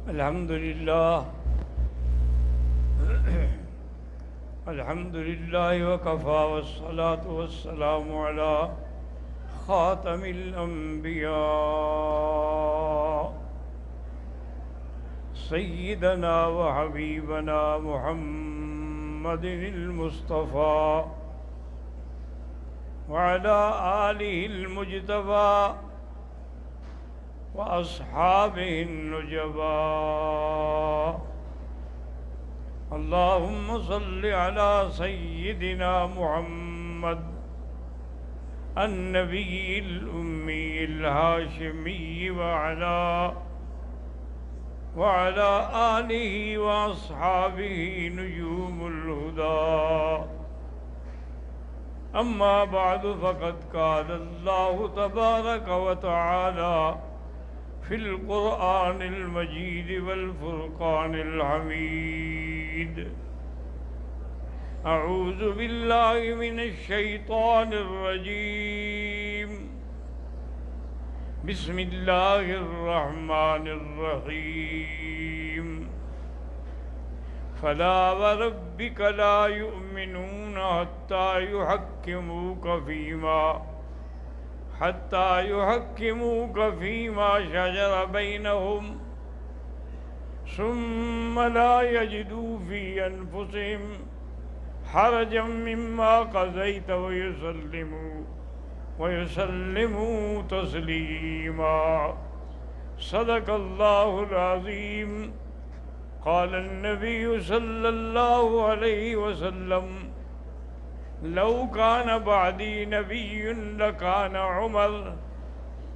الحمد لله الحمد لله وكفى والصلاة والسلام على خاتم الأنبياء سيدنا وحبيبنا محمد المصطفى وعلى آله المجتبى وأصحابه النجبى. اللهم صل على سيدنا محمد النبي الأمي الهاشمي وعلى آله وأصحابه نجوم الهدى. أما بعد فقد قال الله تبارك وتعالى في القرآن المجيد والفرقان الحميد: أعوذ بالله من الشيطان الرجيم. بسم الله الرحمن الرحيم. فلا وربك لا يؤمنون حتى يحكموك فيما شجر بينهم ثم لا يجدوا في أنفسهم حرجا مما قضيت ويسلموا تسليما. صدق الله العظيم. قال النبي صلى الله عليه وسلم: لو كان بعدي نبي لكان عمر،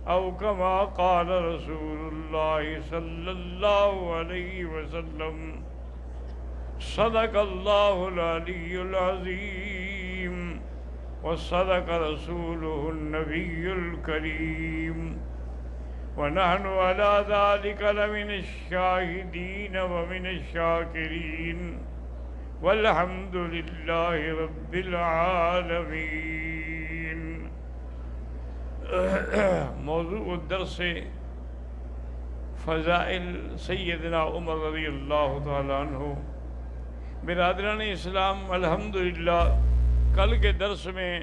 أو كما قال رسول الله صلى الله عليه وسلم. صدق الله العلي العظيم وصدق رسوله النبي الكريم، ونحن على ذلك لمن الشاهدين ومن الشاكرين، والحمد لله رب العالمين. موضوع الدرس فضائل سیدنا عمر رضی اللہ تعالیٰ عنہ. برادران اسلام، الحمدللہ کل کے درس میں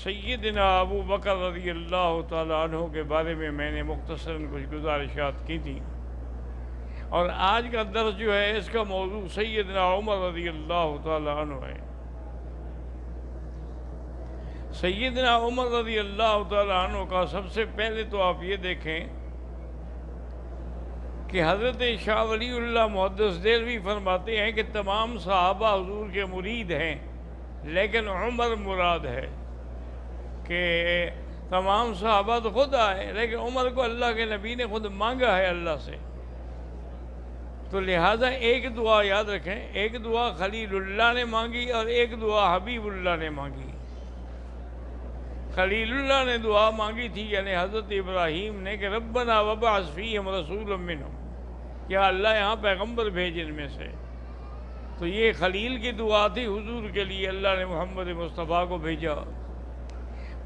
سیدنا ابو بکر رضی اللہ تعالیٰ عنہ کے بارے میں نے مختصراً کچھ گزارشات کی تھی، اور آج کا درس جو ہے اس کا موضوع سیدنا عمر رضی اللہ تعالیٰ عنہ ہے. سیدنا عمر رضی اللہ تعالیٰ عنہ کا سب سے پہلے تو آپ یہ دیکھیں کہ حضرت شاہ ولی اللہ محدث دہلوی فرماتے ہیں کہ تمام صحابہ حضور کے مرید ہیں، لیکن عمر مراد ہے. کہ تمام صحابہ تو خود آئے، لیکن عمر کو اللہ کے نبی نے خود مانگا ہے اللہ سے. تو لہٰذا ایک دعا یاد رکھیں، ایک دعا خلیل اللہ نے مانگی اور ایک دعا حبیب اللہ نے مانگی. خلیل اللہ نے دعا مانگی تھی، یعنی حضرت ابراہیم نے، کہ ربنا وابعث فیہم رسولا منہم، یا اللہ یہاں پیغمبر بھیج ان میں سے. تو یہ خلیل کی دعا تھی حضور کے لیے، اللہ نے محمد مصطفیٰ کو بھیجا.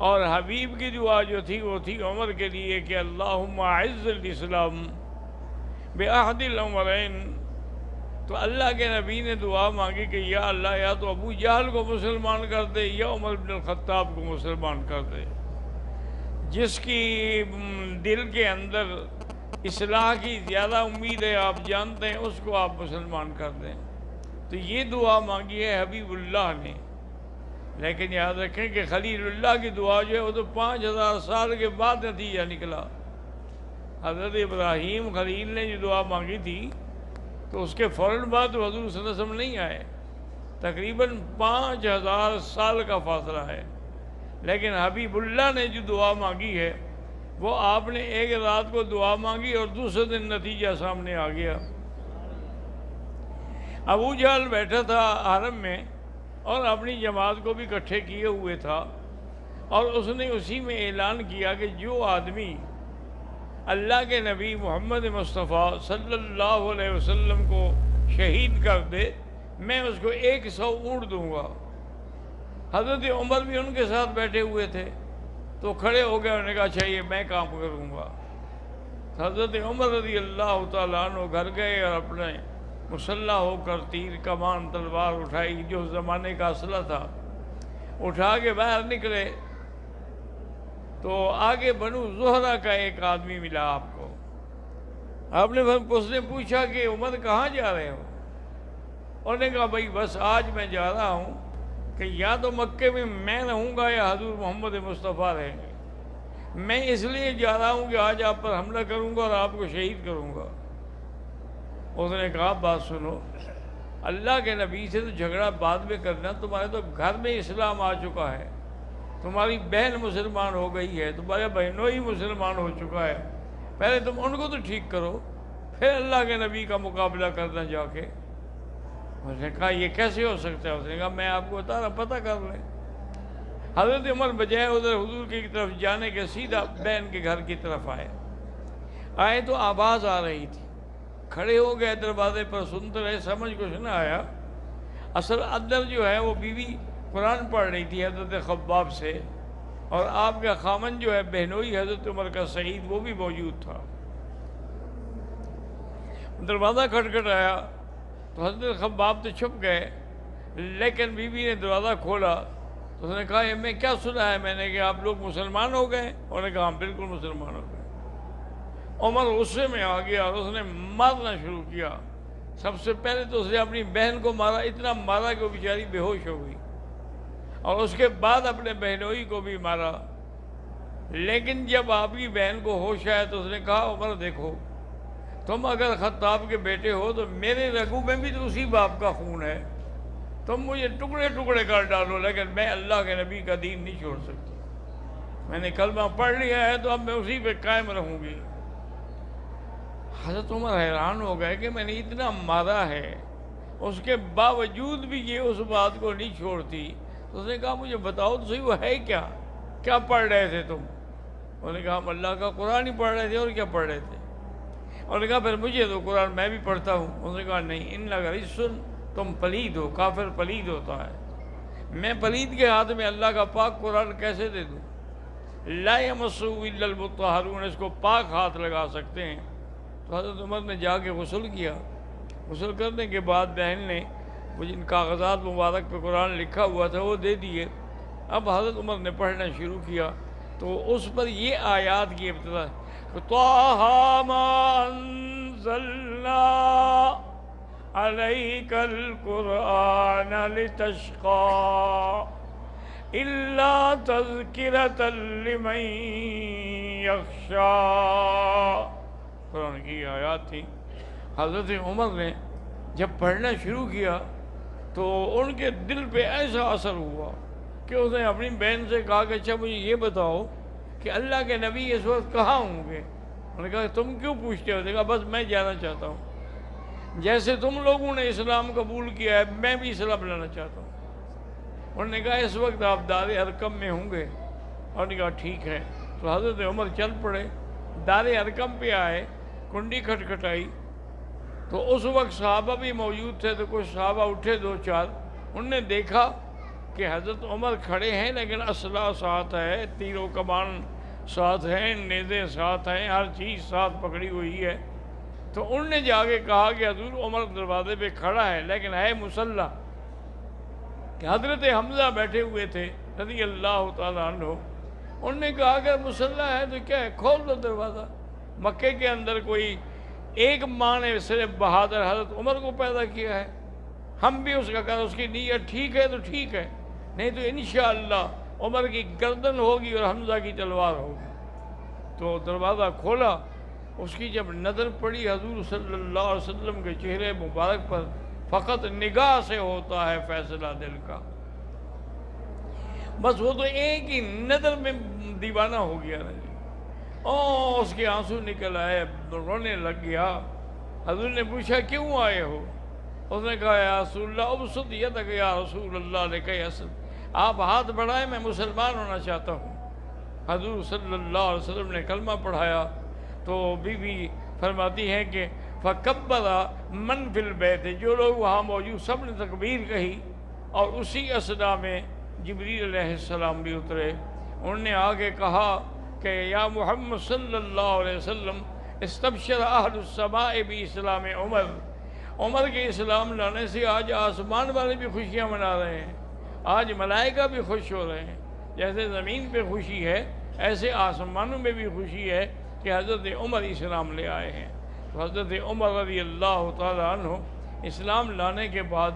اور حبیب کی دعا جو تھی وہ تھی عمر کے لیے کہ اللہم اعز الاسلام بعہد العمرین. تو اللہ کے نبی نے دعا مانگی کہ یا اللہ، یا تو ابو جہل کو مسلمان کر دے یا عمر بن الخطاب کو مسلمان کر دے. جس کی دل کے اندر اصلاح کی زیادہ امید ہے، آپ جانتے ہیں، اس کو آپ مسلمان کر دیں. تو یہ دعا مانگی ہے حبیب اللہ نے. لیکن یاد رکھیں کہ خلیل اللہ کی دعا جو ہے وہ تو 5000 سال کے بعد نتیجہ نکلا. حضرت ابراہیم خلیل نے جو دعا مانگی تھی تو اس کے فوراً بعد حضور صلی اللہ علیہ وسلم نہیں آئے، تقریباً 5000 سال کا فاصلہ ہے. لیکن حبیب اللہ نے جو دعا مانگی ہے وہ آپ نے ایک رات کو دعا مانگی اور دوسرے دن نتیجہ سامنے آ گیا. ابو جہل بیٹھا تھا حرم میں اور اپنی جماعت کو بھی اکٹھے کیے ہوئے تھا، اور اس نے اسی میں اعلان کیا کہ جو آدمی اللہ کے نبی محمد مصطفیٰ صلی اللہ علیہ وسلم کو شہید کر دے، میں اس کو 100 اونٹ دوں گا. حضرت عمر بھی ان کے ساتھ بیٹھے ہوئے تھے، تو کھڑے ہو گئے، انہوں نے کہا اچھا یہ میں کام کروں گا. حضرت عمر رضی اللہ تعالیٰ عنہ گھر گئے اور اپنے مسلح ہو کر تیر کمان تلوار اٹھائی، جو زمانے کا اسلحہ تھا، اٹھا کے باہر نکلے تو آگے بنو زہرہ کا ایک آدمی ملا آپ کو۔ آپ نے اس نے پوچھا کہ عمر کہاں جا رہے ہو؟ انہوں نے کہا بھائی بس آج میں جا رہا ہوں کہ یا تو مکے میں رہوں گا یا حضور محمد مصطفیٰ رہیں گے۔ میں اس لیے جا رہا ہوں کہ آج آپ پر حملہ کروں گا اور آپ کو شہید کروں گا۔ اس نے کہا بات سنو، اللہ کے نبی سے تو جھگڑا بعد میں کرنا، تمہارے تو گھر میں اسلام آ چکا ہے، تمہاری بہن مسلمان ہو گئی ہے، تمہارا بہنوں ہی مسلمان ہو چکا ہے، پہلے تم ان کو تو ٹھیک کرو، پھر اللہ کے نبی کا مقابلہ کرنا جا کے۔ اس نے کہا یہ کیسے ہو سکتا ہے؟ اس نے کہا میں آپ کو بتا رہا، پتہ کر لیں۔ حضرت عمر بجائے ادھر حضور کی طرف جانے کے سیدھا بہن کے گھر کی طرف آئے تو آواز آ رہی تھی، کھڑے ہو گئے دروازے پر، سنتے رہے، سمجھ کچھ نہ آیا۔ اصل اندر جو ہے وہ بیوی قرآن پڑھ رہی تھی حضرت خباب سے، اور آپ کا خامن جو ہے بہنوئی حضرت عمر کا سعید، وہ بھی موجود تھا۔ دروازہ کھٹکھٹایا تو حضرت خباب تو چھپ گئے، لیکن بیوی نے دروازہ کھولا تو اس نے کہا میں کیا سنا ہے میں نے کہ آپ لوگ مسلمان ہو گئے؟ انہوں نے کہا ہم بالکل مسلمان ہو گئے۔ عمر غصے میں آ گیا اور اس نے مارنا شروع کیا۔ سب سے پہلے تو اس نے اپنی بہن کو مارا، اتنا مارا کہ وہ بیچاری بے ہوش ہو گئی، اور اس کے بعد اپنے بہنوئی کو بھی مارا۔ لیکن جب آپ کی بہن کو ہوش آیا تو اس نے کہا عمر دیکھو، تم اگر خطاب کے بیٹے ہو تو میرے رگوں میں بھی تو اسی باپ کا خون ہے، تم مجھے ٹکڑے ٹکڑے کر ڈالو، لیکن میں اللہ کے نبی کا دین نہیں چھوڑ سکتی۔ میں نے کلمہ پڑھ لیا ہے تو اب میں اسی پہ قائم رہوں گی۔ حضرت عمر حیران ہو گئے کہ میں نے اتنا مارا ہے، اس کے باوجود بھی یہ اس بات کو نہیں چھوڑتی۔ تو اس نے کہا مجھے بتاؤ تو صحیح وہ ہے کیا پڑھ رہے تھے تم؟ انہوں نے کہا ہم اللہ کا قرآن ہی پڑھ رہے تھے، اور کیا پڑھ رہے تھے؟ انہوں نے کہا پھر مجھے تو قرآن میں بھی پڑھتا ہوں۔ انہوں نے کہا نہیں، ان لگا سن، تم پلید ہو، کافر پلید ہوتا ہے، میں پلید کے ہاتھ میں اللہ کا پاک قرآن کیسے دے دوں؟ لا یمسہ الا المطہرون، اس کو پاک ہاتھ لگا سکتے ہیں۔ تو حضرت عمر نے جا کے غسل کیا، غسل کرنے کے بعد بہن نے وہ جن کاغذات مبارک پہ قرآن لکھا ہوا تھا وہ دے دیے۔ اب حضرت عمر نے پڑھنا شروع کیا تو اس پر یہ آیات کی ابتدا، طٰہٰ مَا أَنزَلْنَا عَلَيْكَ الْقُرْآنَ لِتَشْقَىٰ إِلَّا تَذْكِرَةً لِمَن يَخْشَىٰ۔ قرآن کی آیات تھی۔ حضرت عمر نے جب پڑھنا شروع کیا تو ان کے دل پہ ایسا اثر ہوا کہ اس نے اپنی بہن سے کہا کہ اچھا مجھے یہ بتاؤ کہ اللہ کے نبی اس وقت کہاں ہوں گے؟ انہوں نے کہا تم کیوں پوچھتے ہو؟ کہا بس میں جانا چاہتا ہوں، جیسے تم لوگوں نے اسلام قبول کیا ہے میں بھی اسلام لانا چاہتا ہوں۔ انہوں نے کہا اس وقت آپ دار ارقم میں ہوں گے؟ انہوں نے کہا ٹھیک ہے۔ تو حضرت عمر چل پڑے، دار ارقم پہ آئے، کنڈی کھٹکھٹائی تو اس وقت صحابہ بھی موجود تھے، تو کچھ صحابہ اٹھے دو چار، انہوں نے دیکھا کہ حضرت عمر کھڑے ہیں لیکن اسلحہ ساتھ ہے، تیر و کمان ساتھ ہیں، نیزے ساتھ ہیں، ہر چیز ساتھ پکڑی ہوئی ہے۔ تو انہوں نے جا کے کہا کہ حضور عمر دروازے پہ کھڑا ہے لیکن ہے مسلح، کہ حضرت حمزہ بیٹھے ہوئے تھے رضی اللہ تعالیٰ عنہ۔ انہوں نے کہا کہ مسلح ہے تو کیا ہے، کھول دو دروازہ۔ مکے کے اندر کوئی ایک ماں نے صرف بہادر حضرت عمر کو پیدا کیا ہے، ہم بھی اس کا کہا اس کی نیت ٹھیک ہے تو ٹھیک ہے، نہیں تو انشاءاللہ عمر کی گردن ہوگی اور حمزہ کی تلوار ہوگی۔ تو دروازہ کھولا، اس کی جب نظر پڑی حضور صلی اللہ علیہ وسلم کے چہرے مبارک پر، فقط نگاہ سے ہوتا ہے فیصلہ دل کا۔ بس وہ تو ایک ہی نظر میں دیوانہ ہو گیا نا جی، اس کے آنسو نکل آئے، رونے لگ گیا۔ حضور نے پوچھا کیوں آئے ہو؟ اس نے کہا یا رسول اللہ ابسط یدک یا رسول اللہ لکی اسلم، آپ ہاتھ بڑھائیں میں مسلمان ہونا چاہتا ہوں۔ حضور صلی اللہ علیہ وسلم نے کلمہ پڑھایا تو بی بی فرماتی ہیں کہ فکبر من فی البیت، جو لوگ وہاں موجود سب نے تکبیر کہی، اور اسی اثنا میں جبریل علیہ السلام بھی اترے۔ انہوں نے آگے کہا کہ یا محمد صلی اللہ علیہ وسلم استبشر اہل السماء باسلام عمر، عمر کے اسلام لانے سے آج آسمان والے بھی خوشیاں منا رہے ہیں، آج ملائکہ بھی خوش ہو رہے ہیں۔ جیسے زمین پہ خوشی ہے ایسے آسمانوں میں بھی خوشی ہے کہ حضرت عمر اسلام لے آئے ہیں۔ تو حضرت عمر رضی اللہ تعالیٰ عنہ اسلام لانے کے بعد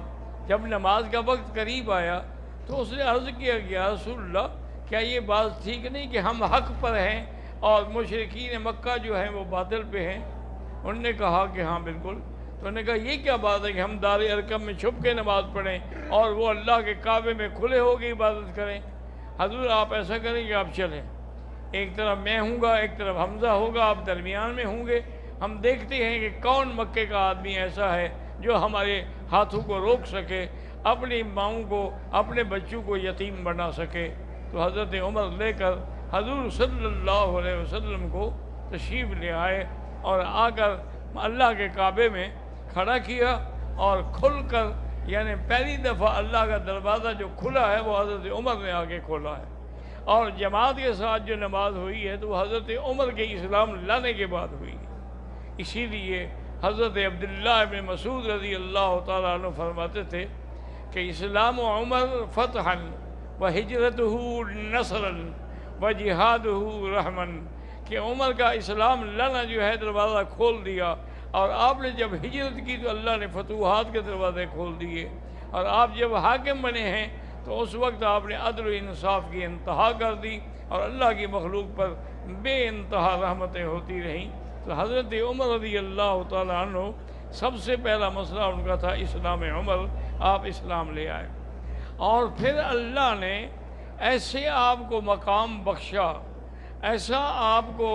جب نماز کا وقت قریب آیا تو اس نے عرض کیا کہ یا رسول اللہ، کیا یہ بات ٹھیک نہیں کہ ہم حق پر ہیں اور مشرکین مکہ جو ہیں وہ باطل پہ ہیں؟ انہوں نے کہا کہ ہاں بالکل۔ تو انہوں نے کہا یہ کیا بات ہے کہ ہم دار ارقم میں چھپ کے نماز پڑھیں اور وہ اللہ کے کعبے میں کھلے ہو کے عبادت کریں؟ حضور آپ ایسا کریں کہ آپ چلیں، ایک طرف میں ہوں گا ایک طرف حمزہ ہوگا، آپ درمیان میں ہوں گے، ہم دیکھتے ہیں کہ کون مکے کا آدمی ایسا ہے جو ہمارے ہاتھوں کو روک سکے، اپنی ماؤں کو اپنے بچوں کو یتیم بنا سکے۔ تو حضرت عمر لے کر حضور صلی اللہ علیہ وسلم کو تشریف لے آئے اور آ کر اللہ کے کعبے میں کھڑا کیا، اور کھل کر یعنی پہلی دفعہ اللہ کا دروازہ جو کھلا ہے وہ حضرت عمر نے آ کے کھولا ہے، اور جماعت کے ساتھ جو نماز ہوئی ہے تو وہ حضرت عمر کے اسلام لانے کے بعد ہوئی ہے۔ اسی لیے حضرت عبداللہ ابن مسعود رضی اللہ تعالیٰ عنہ فرماتے تھے کہ اسلام عمر فتحا و ہجرتہ نصرا و جہادہ رحمن، کہ عمر کا اسلام لانا جو ہے دروازہ کھول دیا، اور آپ نے جب ہجرت کی تو اللہ نے فتوحات کے دروازے کھول دیے، اور آپ جب حاکم بنے ہیں تو اس وقت آپ نے عدل و انصاف کی انتہا کر دی، اور اللہ کی مخلوق پر بے انتہا رحمتیں ہوتی رہیں۔ تو حضرت عمر رضی اللہ تعالیٰ عنہ سب سے پہلا مسئلہ ان کا تھا اسلام عمر، آپ اسلام لے آئے، اور پھر اللہ نے ایسے آپ کو مقام بخشا، ایسا آپ کو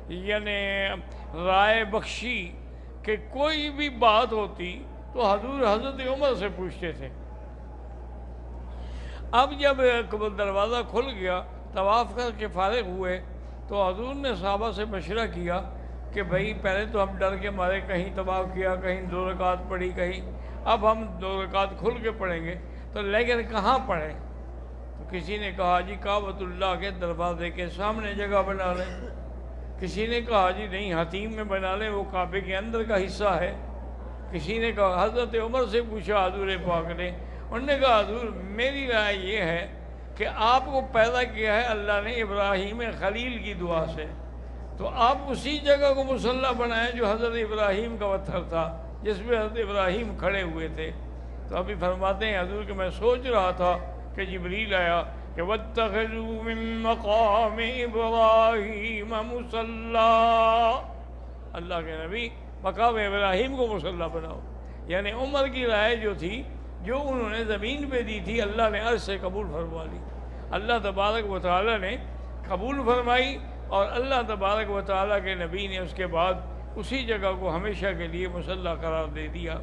یعنی رائے بخشی کہ کوئی بھی بات ہوتی تو حضور حضرت عمر سے پوچھتے تھے۔ اب جب دروازہ کھل گیا، طواف کر کے فارغ ہوئے تو حضور نے صحابہ سے مشورہ کیا کہ بھئی پہلے تو ہم ڈر کے مارے کہیں طواف کیا، کہیں 2 رکعت پڑھی، کہیں اب ہم 2 رکعت کھل کے پڑھیں گے تو لیکن کہاں پڑھیں؟ تو کسی نے کہا جی کعبۃ اللہ کے دروازے کے سامنے جگہ بنا لیں، کسی نے کہا جی نہیں حتیم میں بنا لیں، وہ کعبے کے اندر کا حصہ ہے، کسی نے کہا حضرت عمر سے پوچھا حضور پاک نے، انہوں نے کہا حضور میری رائے یہ ہے کہ آپ کو پیدا کیا ہے اللہ نے ابراہیم خلیل کی دعا سے، تو آپ اسی جگہ کو مصلی بنائیں جو حضرت ابراہیم کا پتھر تھا جس میں حضرت ابراہیم کھڑے ہوئے تھے۔ تو ابھی فرماتے ہیں حضور کہ میں سوچ رہا تھا کہ جبریل آیا کہ وَاتَّخِذُوا مِن مَّقَامِ إِبْرَاهِيمَ مُصَلًّى، اللہ کے نبی مقام ابراہیم کو مصلی بناؤ، یعنی عمر کی رائے جو تھی جو انہوں نے زمین پہ دی تھی اللہ نے عرش سے قبول فرما لی، اللہ تبارک و تعالیٰ نے قبول فرمائی، اور اللہ تبارک و تعالیٰ کے نبی نے اس کے بعد اسی جگہ کو ہمیشہ کے لیے مصلی قرار دے دیا۔